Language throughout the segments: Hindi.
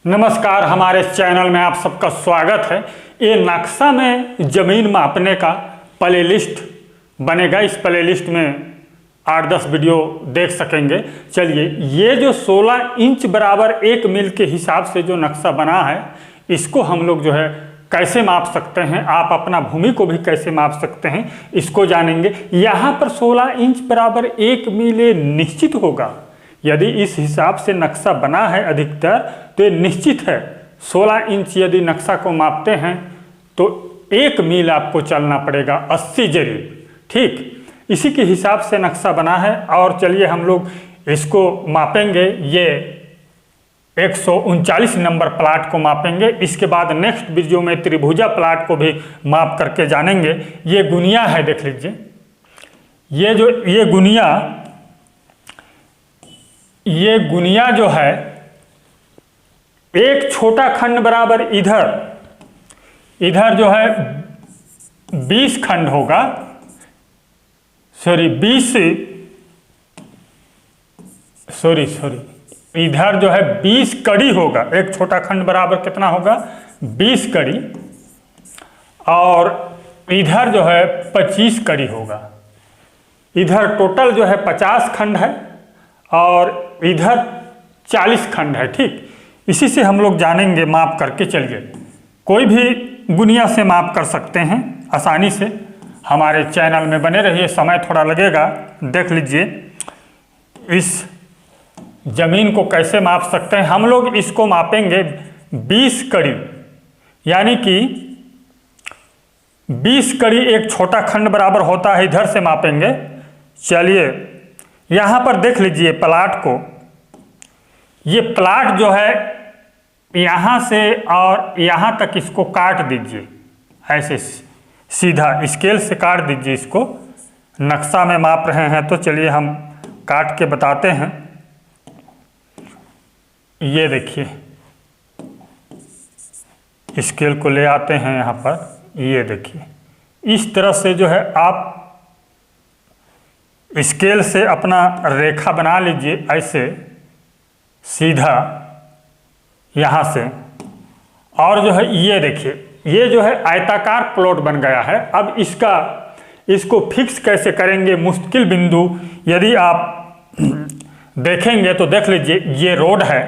नमस्कार, हमारे चैनल में आप सबका स्वागत है। ये नक्शा में ज़मीन मापने का प्लेलिस्ट बनेगा। इस प्लेलिस्ट में 8-10 वीडियो देख सकेंगे। चलिए, ये जो 16 इंच बराबर 1 मील के हिसाब से जो नक्शा बना है, इसको हम लोग जो है कैसे माप सकते हैं, आप अपना भूमि को भी कैसे माप सकते हैं, इसको जानेंगे। यहाँ पर 16 इंच बराबर 1 मील ये निश्चित होगा। यदि इस हिसाब से नक्शा बना है अधिकतर, तो ये निश्चित है 16 इंच यदि नक्शा को मापते हैं तो 1 मील आपको चलना पड़ेगा 80 जरीब। ठीक, इसी के हिसाब से नक्शा बना है। और चलिए हम लोग इसको मापेंगे। ये 139 नंबर प्लाट को मापेंगे। इसके बाद नेक्स्ट वीडियो में त्रिभुजा प्लाट को भी माप करके जानेंगे। ये गुनिया है, देख लीजिए। ये गुनिया जो है, एक छोटा खंड बराबर इधर जो है 20 खंड होगा, इधर जो है 20 कड़ी होगा। एक छोटा खंड बराबर कितना होगा? 20 कड़ी। और इधर जो है 25 कड़ी होगा। इधर टोटल जो है 50 खंड है और इधर 40 खंड है। ठीक, इसी से हम लोग जानेंगे माप करके। चलिए, कोई भी गुनिया से माप कर सकते हैं आसानी से। हमारे चैनल में बने रहिए, समय थोड़ा लगेगा। देख लीजिए इस जमीन को कैसे माप सकते हैं। हम लोग इसको मापेंगे 20 कड़ी, यानी कि 20 कड़ी एक छोटा खंड बराबर होता है। इधर से मापेंगे। चलिए, यहाँ पर देख लीजिए प्लाट को। ये प्लाट जो है यहाँ से और यहाँ तक इसको काट दीजिए, ऐसे सीधा स्केल से काट दीजिए इसको। नक्शा में माप रहे हैं तो चलिए हम काट के बताते हैं। ये देखिए, स्केल को ले आते हैं यहाँ पर। ये देखिए, इस तरह से जो है आप स्केल से अपना रेखा बना लीजिए, ऐसे सीधा यहाँ से। और जो है ये देखिए, ये जो है आयताकार प्लॉट बन गया है। अब इसको फिक्स कैसे करेंगे? मुश्किल बिंदु यदि आप देखेंगे तो देख लीजिए, ये रोड है।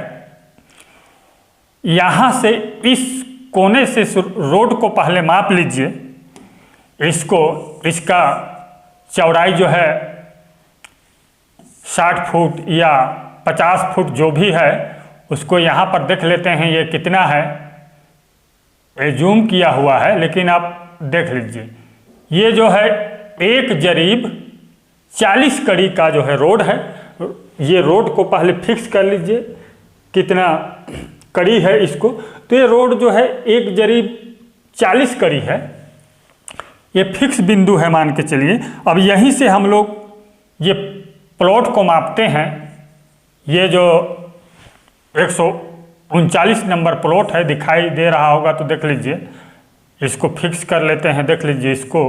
यहाँ से इस कोने से रोड को पहले माप लीजिए। इसका चौड़ाई जो है 60 फुट या 50 फुट जो भी है, उसको यहाँ पर देख लेते हैं ये कितना है। ये जूम किया हुआ है, लेकिन आप देख लीजिए। ये जो है 1 जरीब 40 कड़ी का जो है रोड है। ये रोड को पहले फिक्स कर लीजिए कितना कड़ी है इसको। तो ये रोड जो है 1 जरीब 40 कड़ी है। ये फिक्स बिंदु है, मान के चलिए। अब यहीं से हम लोग ये प्लॉट को मापते हैं। ये जो 139 नंबर प्लॉट है, दिखाई दे रहा होगा तो देख लीजिए। इसको फिक्स कर लेते हैं। देख लीजिए इसको,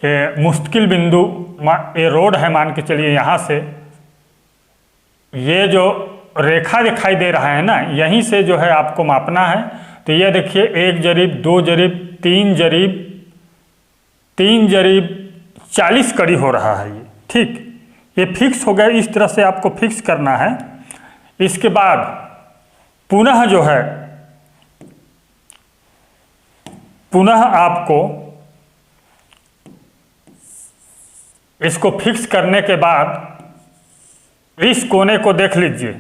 ये मुश्किल बिंदु ये रोड है, मान के चलिए। यहाँ से ये जो रेखा दिखाई दे रहा है ना, यहीं से जो है आपको मापना है। तो ये देखिए 1 जरीब 2 जरीब 3 जरीब 40 कड़ी हो रहा है ये। ठीक, ये फिक्स हो गया। इस तरह से आपको फिक्स करना है। इसके बाद पुनः जो है, पुनः आपको इसको फिक्स करने के बाद इस कोने को देख लीजिए।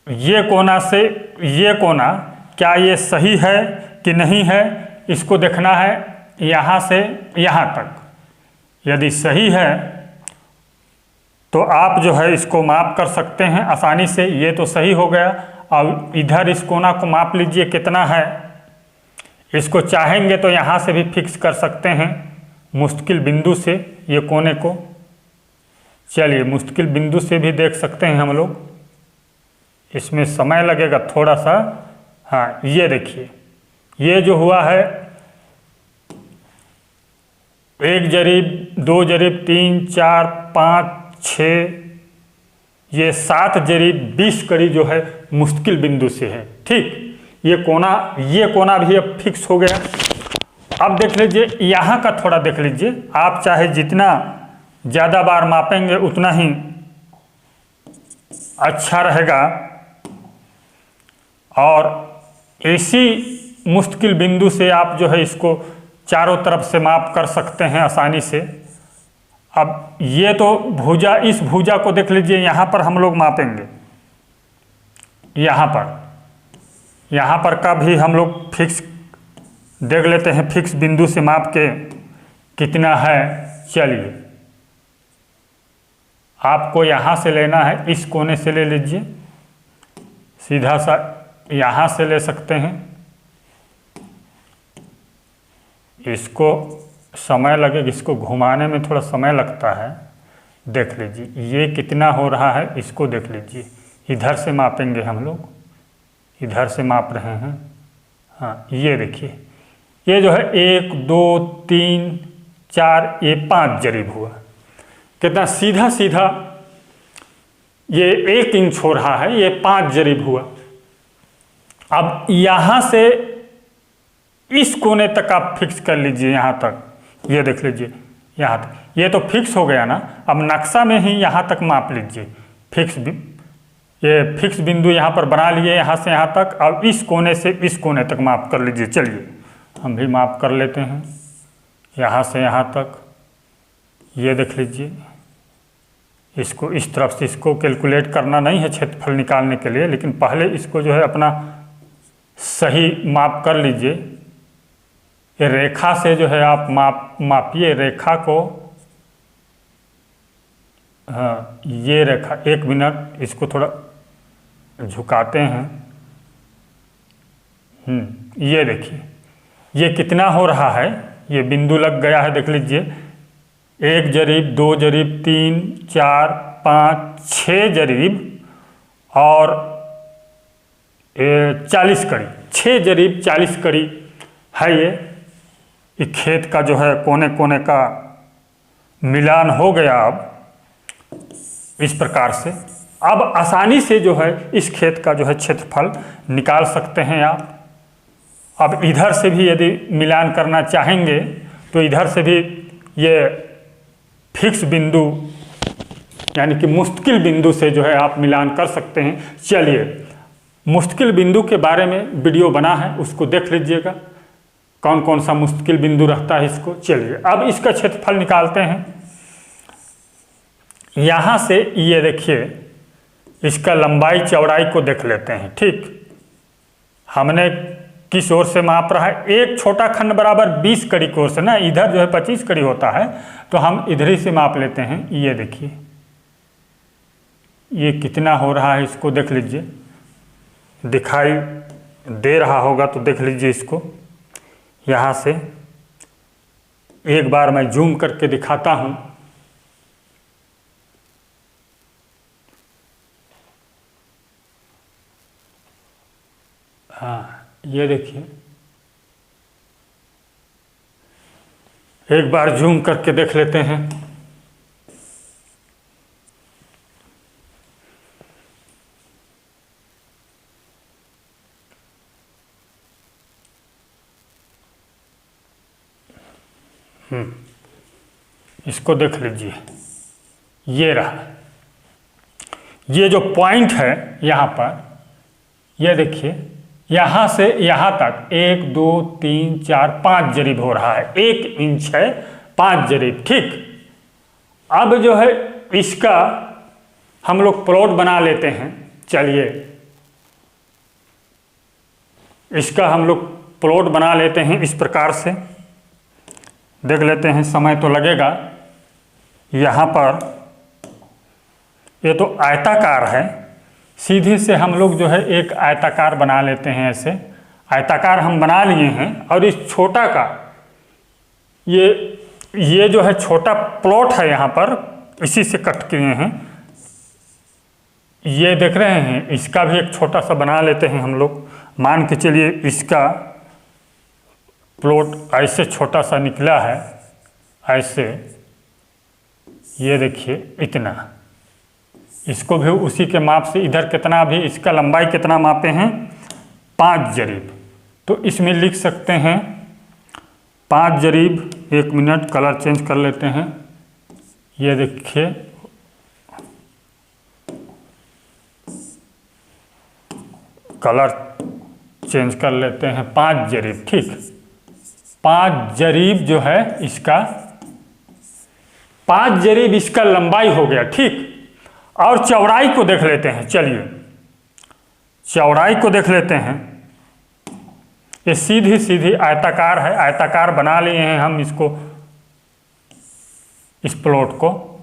ये कोना से ये कोना, क्या ये सही है कि नहीं है, इसको देखना है। यहाँ से यहाँ तक यदि सही है तो आप जो है इसको माप कर सकते हैं आसानी से। ये तो सही हो गया। अब इधर इस कोना को माप लीजिए कितना है। इसको चाहेंगे तो यहाँ से भी फिक्स कर सकते हैं, मुश्किल बिंदु से ये कोने को। चलिए, मुश्किल बिंदु से भी देख सकते हैं हम लोग। इसमें समय लगेगा थोड़ा सा। हाँ, ये देखिए, ये जो हुआ है 1 जरीब 2 जरीब 3 4 5 6, ये 7 जरीब 20 कड़ी जो है मुश्किल बिंदु से है। ठीक, ये कोना भी अब फिक्स हो गया। अब देख लीजिए यहाँ का थोड़ा देख लीजिए, आप चाहे जितना ज़्यादा बार मापेंगे उतना ही अच्छा रहेगा। और इसी मुश्किल बिंदु से आप जो है इसको चारों तरफ से माप कर सकते हैं आसानी से। अब ये तो भुजा, इस भुजा को देख लीजिए, यहाँ पर हम लोग मापेंगे, यहाँ पर का भी हम लोग फिक्स देख लेते हैं, फिक्स बिंदु से माप के कितना है। चलिए, आपको यहाँ से लेना है, इस कोने से ले लीजिए, सीधा सा यहाँ से ले सकते हैं। इसको समय लगेगा, इसको घुमाने में थोड़ा समय लगता है। देख लीजिए ये कितना हो रहा है, इसको देख लीजिए। इधर से मापेंगे हम लोग, इधर से माप रहे हैं। हाँ, ये देखिए, ये जो है 1 2 3 4, ये 5 जरीब हुआ। कितना सीधा सीधा ये 1 इंच हो रहा है, ये 5 जरीब हुआ। अब यहाँ से इस कोने तक आप फिक्स कर लीजिए, यहाँ तक, ये देख लीजिए यहाँ तक, ये तो फिक्स हो गया ना। अब नक्शा में ही यहाँ तक माप लीजिए, ये फिक्स बिंदु यहाँ पर बना लिए, यहाँ से यहाँ तक। अब इस कोने से इस कोने तक माप कर लीजिए। चलिए हम भी माप कर लेते हैं, यहाँ से यहाँ तक, ये देख लीजिए। इसको इस तरफ से, इसको कैलकुलेट करना नहीं है क्षेत्रफल निकालने के लिए, लेकिन पहले इसको जो है अपना सही माप कर लीजिए। ये रेखा से जो है आप मापिए रेखा को। हाँ, ये रेखा, 1 मिनट, इसको थोड़ा झुकाते हैं। ये देखिए ये कितना हो रहा है, ये बिंदु लग गया है, देख लीजिए। 1 जरीब 2 जरीब 3 4 5 6 जरीब और 40 कड़ी, 6 जरीब 40 कड़ी है। ये खेत का जो है कोने कोने का मिलान हो गया। अब इस प्रकार से अब आसानी से जो है इस खेत का जो है क्षेत्रफल निकाल सकते हैं आप। अब इधर से भी यदि मिलान करना चाहेंगे तो इधर से भी ये फिक्स बिंदु यानी कि मुश्किल बिंदु से जो है आप मिलान कर सकते हैं। चलिए, मुश्किल बिंदु के बारे में वीडियो बना है, उसको देख लीजिएगा, कौन कौन सा मुश्किल बिंदु रहता है इसको। चलिए अब इसका क्षेत्रफल निकालते हैं। यहाँ से ये देखिए, इसका लंबाई चौड़ाई को देख लेते हैं। ठीक, हमने किस ओर से माप रहा है, एक छोटा खंड बराबर 20 कड़ी की ओर से ना, इधर जो है 25 कड़ी होता है, तो हम इधर ही से माप लेते हैं। ये देखिए ये कितना हो रहा है, इसको देख लीजिए, दिखाई दे रहा होगा तो देख लीजिए इसको। यहाँ से एक बार मैं जूम करके दिखाता हूँ। हाँ, ये देखिए, एक बार जूम करके देख लेते हैं। इसको देख लीजिए, ये रहा, ये जो पॉइंट है यहाँ पर, ये देखिए यहाँ से यहाँ तक 1 2 3 4 5 जरीब हो रहा है, 1 इंच है 5 जरीब। ठीक, अब जो है इसका हम लोग प्लॉट बना लेते हैं। चलिए इसका हम लोग प्लॉट बना लेते हैं इस प्रकार से, देख लेते हैं, समय तो लगेगा। यहाँ पर ये तो आयताकार है, सीधे से हम लोग जो है एक आयताकार बना लेते हैं। ऐसे आयताकार हम बना लिए हैं और इस छोटा का ये जो है छोटा प्लॉट है, यहाँ पर इसी से कट किए हैं। ये देख रहे हैं, इसका भी एक छोटा सा बना लेते हैं हम लोग। मान के चलिए इसका प्लॉट ऐसे छोटा सा निकला है, ऐसे, ये देखिए इतना, इसको भी उसी के माप से, इधर कितना भी इसका लंबाई कितना मापे हैं 5 जरीब, तो इसमें लिख सकते हैं 5 जरीब। 1 मिनट कलर चेंज कर लेते हैं। ये देखिए कलर चेंज कर लेते हैं, 5 जरीब, ठीक। 5 जरीब जो है इसका, 5 जरीब इसका लंबाई हो गया, ठीक। और चौड़ाई को देख लेते हैं, चलिए चौड़ाई को देख लेते हैं। ये सीधी सीधी आयताकार है, आयताकार बना लिए हैं हम इसको, इस प्लॉट को।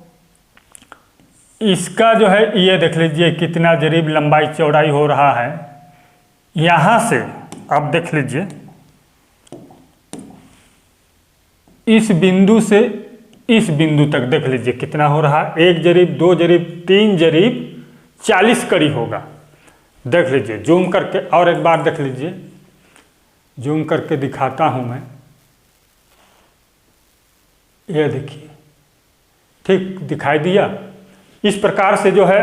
इसका जो है ये देख लीजिए कितना जरीब लंबाई चौड़ाई हो रहा है। यहां से अब देख लीजिए, इस बिंदु से इस बिंदु तक देख लीजिए कितना हो रहा है। 1 जरीब, 2 जरीब, 3 जरीब, 40 कड़ी होगा। देख लीजिए जूम करके, और एक बार देख लीजिए, जूम करके दिखाता हूं मैं। ये देखिए, ठीक दिखाई दिया। इस प्रकार से जो है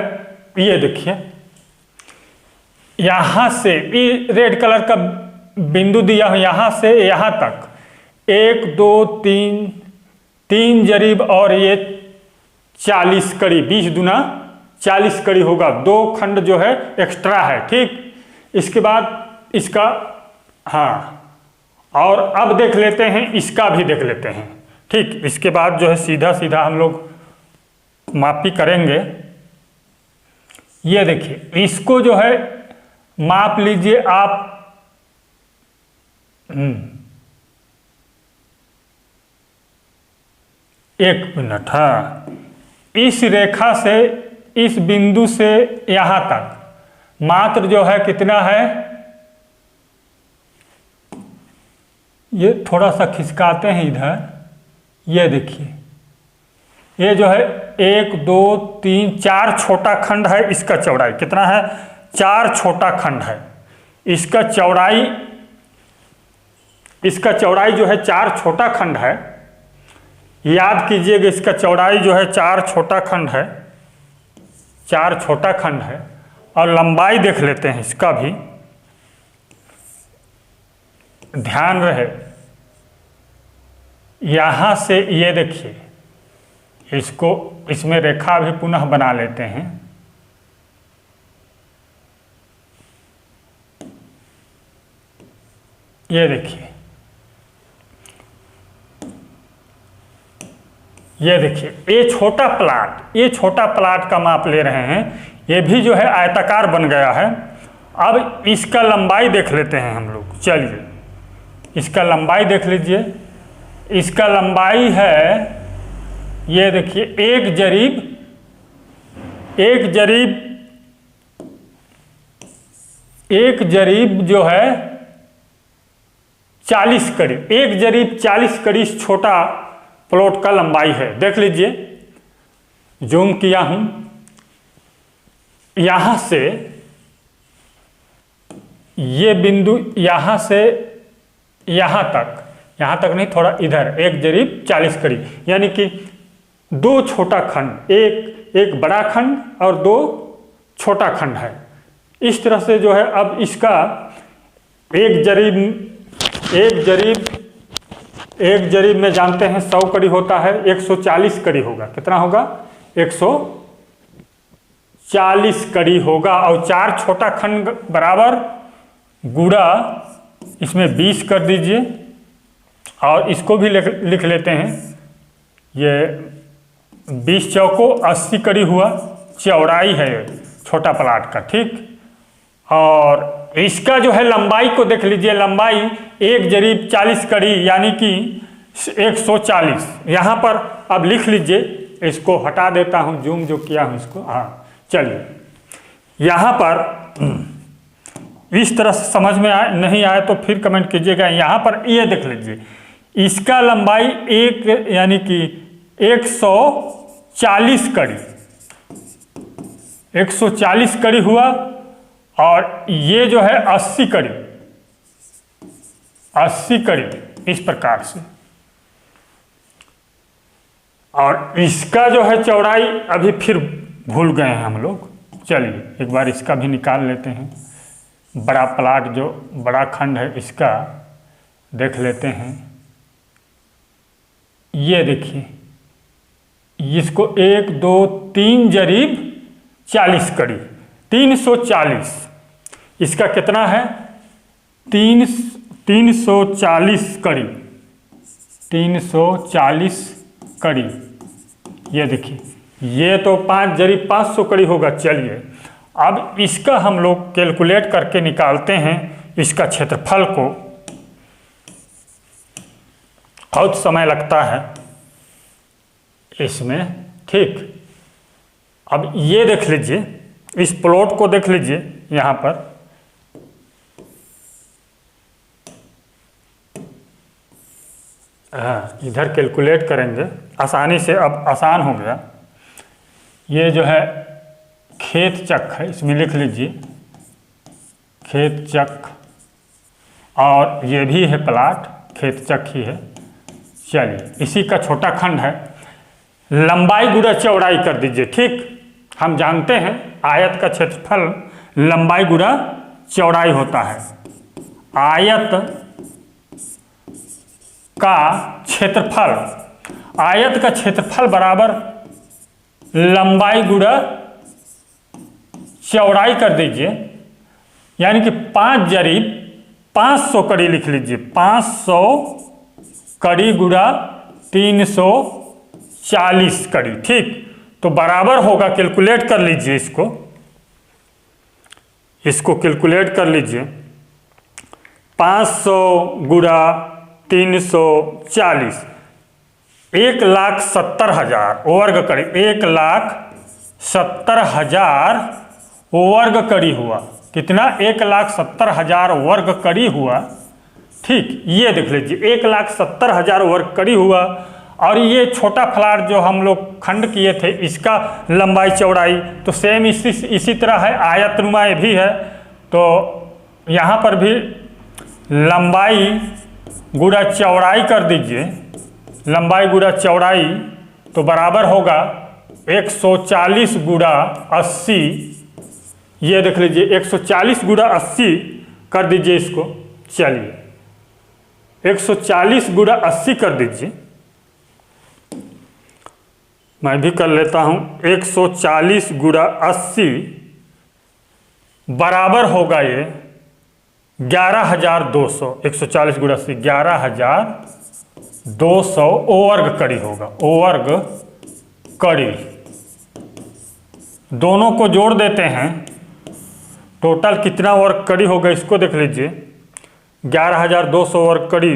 ये देखिए, यहां से ये रेड कलर का बिंदु दिया हो, यहां से यहां तक 1 2 3 जरीब, और ये 40 कड़ी, 20 दूना 40 कड़ी होगा। 2 खंड जो है एक्स्ट्रा है, ठीक। इसके बाद इसका, हाँ, और अब देख लेते हैं इसका भी देख लेते हैं, ठीक। इसके बाद जो है सीधा सीधा हम लोग मापी करेंगे। ये देखिए इसको जो है माप लीजिए आप, 1 मिनट, हाँ। इस रेखा से, इस बिंदु से यहां तक मात्र जो है कितना है, ये थोड़ा सा खिसकाते हैं इधर। ये देखिए ये जो है 1 2 3 4 छोटा खंड है। इसका चौड़ाई कितना है, 4 छोटा खंड है। इसका चौड़ाई जो है 4 छोटा खंड है। याद कीजिएगा इसका चौड़ाई जो है 4 छोटा खंड है, 4 छोटा खंड है। और लंबाई देख लेते हैं इसका भी, ध्यान रहे। यहां से ये देखिए, इसको, इसमें रेखा भी पुनः बना लेते हैं। ये देखिए, ये देखिए ये छोटा प्लाट का माप ले रहे हैं। ये भी जो है आयताकार बन गया है। अब इसका लंबाई देख लेते हैं हम लोग, चलिए इसका लंबाई देख लीजिए। इसका लंबाई है, ये देखिए 1 जरीब जो है 40 कड़ी, 1 जरीब 40 कड़ी छोटा प्लॉट का लंबाई है। देख लीजिए, जूम किया हूं। यहां से ये बिंदु, यहां से यहां तक नहीं, थोड़ा इधर 1 जरीब 40 कड़ी, यानी कि 2 छोटा खंड, एक बड़ा खंड और 2 छोटा खंड है। इस तरह से जो है अब इसका 1 जरीब में जानते हैं 100 कड़ी होता है, 140 कड़ी होगा। कितना होगा, 140 कड़ी होगा। और 4 छोटा खंड बराबर गुणा इसमें 20 कर दीजिए। और इसको भी लिख लेते हैं, ये 20 चौको 80 कड़ी हुआ, चौड़ाई है छोटा प्लाट का, ठीक। और इसका जो है लंबाई को देख लीजिए, लंबाई 1 जरीब 40 कड़ी यानी कि 140। यहाँ पर अब लिख लीजिए, इसको हटा देता हूँ, जूम जो किया हूँ इसको, हाँ। चलिए यहाँ पर इस तरह से समझ में नहीं आए तो फिर कमेंट कीजिएगा। यहाँ पर ये देख लीजिए, इसका लंबाई 1 यानी कि 140 कड़ी, 140 कड़ी हुआ। और ये जो है 80 कड़ी, 80 कड़ी इस प्रकार से। और इसका जो है चौड़ाई अभी फिर भूल गए हैं हम लोग। चलिए एक बार इसका भी निकाल लेते हैं। बड़ा प्लाट जो बड़ा खंड है इसका देख लेते हैं। ये देखिए, इसको 1 2 3 जरीब 40 कड़ी 340। इसका कितना है 340 कड़ी 340 कड़ी। ये देखिए, ये तो 5 जरीब 500 कड़ी होगा। चलिए अब इसका हम लोग कैलकुलेट करके निकालते हैं इसका क्षेत्रफल को। बहुत समय लगता है इसमें, ठीक। अब ये देख लीजिए, इस प्लॉट को देख लीजिए यहाँ पर। हाँ, इधर कैलकुलेट करेंगे आसानी से। अब आसान हो गया। ये जो है खेत चक है, इसमें लिख लीजिए खेत चक, और ये भी है प्लाट, खेत चक ही है। चलिए इसी का छोटा खंड है। लंबाई गुणा चौड़ाई कर दीजिए, ठीक। हम जानते हैं आयत का क्षेत्रफल लंबाई गुणा चौड़ाई होता है। आयत का क्षेत्रफल, आयत का क्षेत्रफल बराबर लंबाई गुणा चौड़ाई कर दीजिए, यानी कि 5 जरीब 500 कड़ी लिख लीजिए। 500 कड़ी गुणा 340 कड़ी, ठीक। तो बराबर होगा, कैलकुलेट कर लीजिए इसको कैलकुलेट कर लीजिए। 500 गुणा 340 1,70,000 वर्ग कड़ी, 1,70,000 वर्ग कड़ी हुआ। कितना 1,70,000 वर्ग कड़ी हुआ, ठीक। ये देख लीजिए 1,70,000 वर्ग कड़ी हुआ। और ये छोटा फ्लैट जो हम लोग खंड किए थे इसका लंबाई चौड़ाई तो सेम इसी तरह है, आयतनुमा भी है। तो यहाँ पर भी लंबाई गुणा चौड़ाई कर दीजिए। लंबाई गुणा चौड़ाई तो बराबर होगा 140 गुणा 80। ये देख लीजिए 140 गुणा 80 कर दीजिए इसको। चलिए 140 गुणा 80 कर दीजिए। मैं भी कर लेता हूँ। 140 गुणा 80 बराबर होगा ये 11,200। 140 गुणा 80 11,200 वर्ग कड़ी होगा। वर्ग कड़ी दोनों को जोड़ देते हैं, टोटल कितना वर्ग कड़ी होगा इसको देख लीजिए। 11,200 वर्ग कड़ी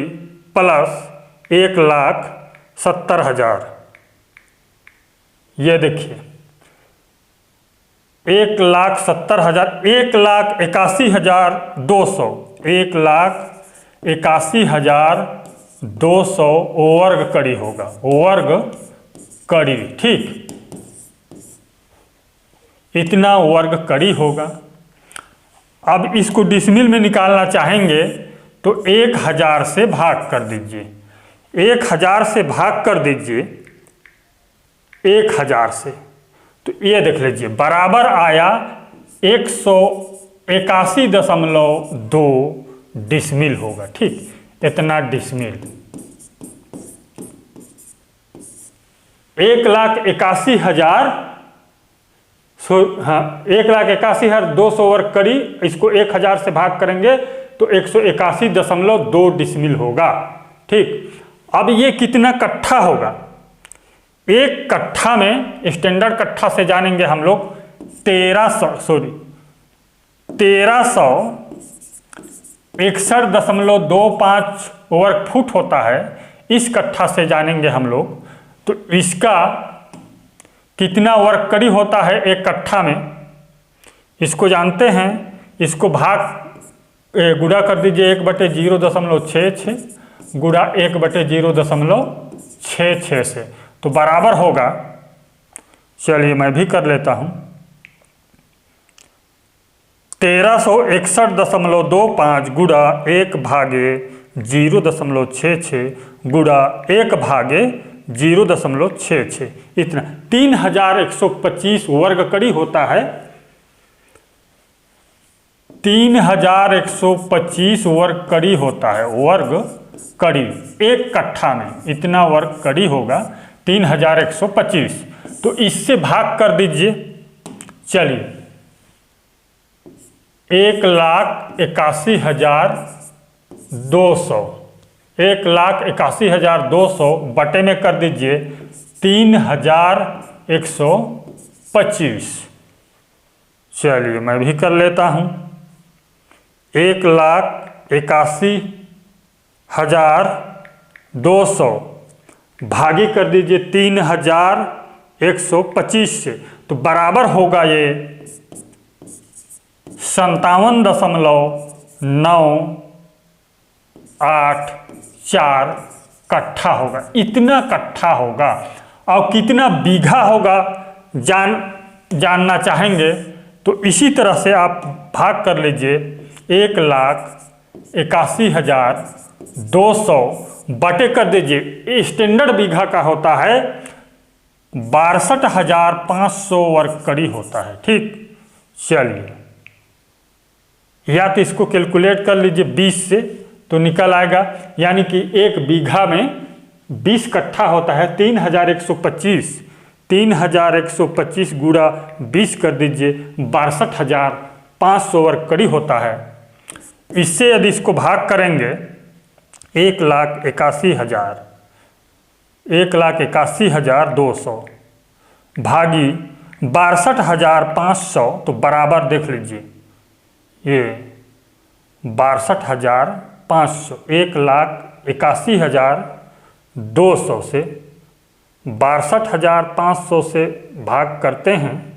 प्लस 1,70,000। ये देखिए 1,70,000 1,81,200 1,81,200 वर्ग कड़ी होगा। वर्ग कड़ी, ठीक। इतना वर्ग कड़ी होगा। अब इसको डिसमिल में निकालना चाहेंगे तो 1,000 से भाग कर दीजिए। 1,000 से भाग कर दीजिए 1,000 से। तो ये देख लीजिए बराबर आया 181.2 डिसमिल होगा, ठीक। इतना डिसमिल 1,81,000 हाँ 1,81,200 वर्ग कड़ी। इसको 1,000 से भाग करेंगे तो 181.2 डिसमिल होगा, ठीक। अब ये कितना कट्ठा होगा? एक कट्ठा में स्टैंडर्ड कट्ठा से जानेंगे हम लोग 1361.25 वर्ग फुट होता है। इस कट्ठा से जानेंगे हम लोग। तो इसका कितना वर्ग कड़ी होता है एक कट्ठा में, इसको जानते हैं। इसको भाग गुणा कर दीजिए 1/0.66 गुणा 1/0.66 से, तो बराबर होगा। चलिए मैं भी कर लेता हूँ। 1361.25 गुणा 1/0.66 गुणा 1/0.66 0.66 इतना 3125 वर्ग कड़ी होता है। 3125 वर्ग कड़ी होता है, वर्ग कड़ी एक कट्ठा में इतना वर्ग कड़ी होगा 3125। तो इससे भाग कर दीजिए। चलिए 1,81,200 1,81,200 बटे में कर दीजिए 3,125। चलिए मैं भी कर लेता हूँ। 1,81,200 भागी कर दीजिए 3,125 से, तो बराबर होगा ये 57.984 कट्ठा होगा। इतना कट्ठा होगा। और कितना बीघा होगा जानना चाहेंगे तो इसी तरह से आप भाग कर लीजिए। 1,81,200 बटे कर दीजिए, स्टैंडर्ड बीघा का होता है 62,500 वर्ग कड़ी होता है। ठीक, चलिए या तो इसको कैलकुलेट कर लीजिए 20 से तो निकल आएगा, यानी कि एक बीघा में 20 कट्ठा होता है। 3,125 गुणा 20 कर दीजिए 62,500 वर्ग कड़ी होता है। इससे यदि इसको भाग करेंगे 1,81,200 भागी 62,500 तो बराबर देख लीजिए ये 62,500। 1,81,200 से 62,500 से भाग करते हैं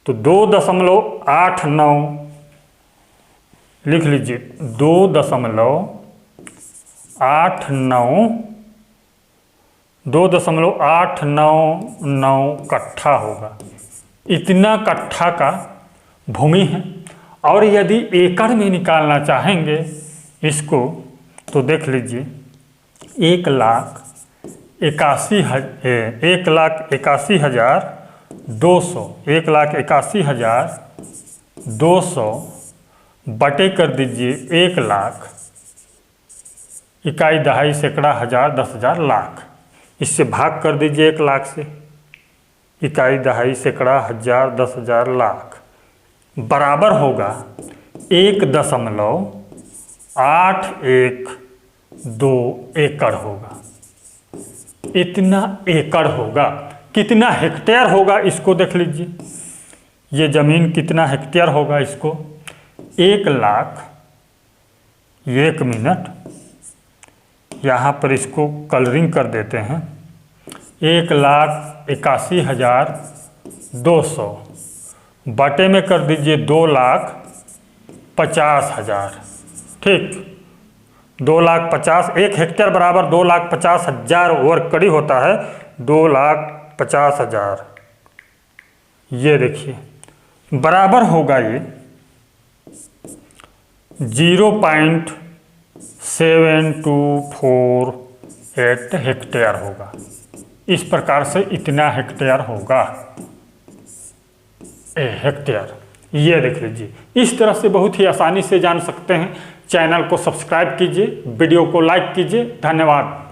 तो 2.89 लिख लीजिए। 2.899 कट्ठा होगा। इतना कट्ठा का भूमि है। और यदि एकड़ में निकालना चाहेंगे इसको तो देख लीजिए 1,81,200 बटे कर दीजिए 1,00,000। इकाई दहाई सैकड़ा हजार 10,000 लाख। इससे भाग कर दीजिए 1,00,000 से। इकाई दहाई सैकड़ा हजार 10,000 लाख बराबर होगा 1.812 एकड़ होगा। इतना एकड़ होगा। कितना हेक्टेयर होगा इसको देख लीजिए। ये जमीन कितना हेक्टेयर होगा इसको 1,00,000। 1 मिनट यहाँ पर इसको कलरिंग कर देते हैं। 1,81,200 बटे में कर दीजिए 2,50,000। ठीक, 2,50,000 1 हेक्टेयर बराबर 2,50,000 वर्ग कड़ी होता है। 2,50,000 ये देखिए बराबर होगा ये 0.7248 हेक्टेयर होगा। इस प्रकार से इतना हेक्टेयर होगा। हेक्टेयर ये देख लीजिए। इस तरह से बहुत ही आसानी से जान सकते हैं। चैनल को सब्सक्राइब कीजिए, वीडियो को लाइक कीजिए। धन्यवाद।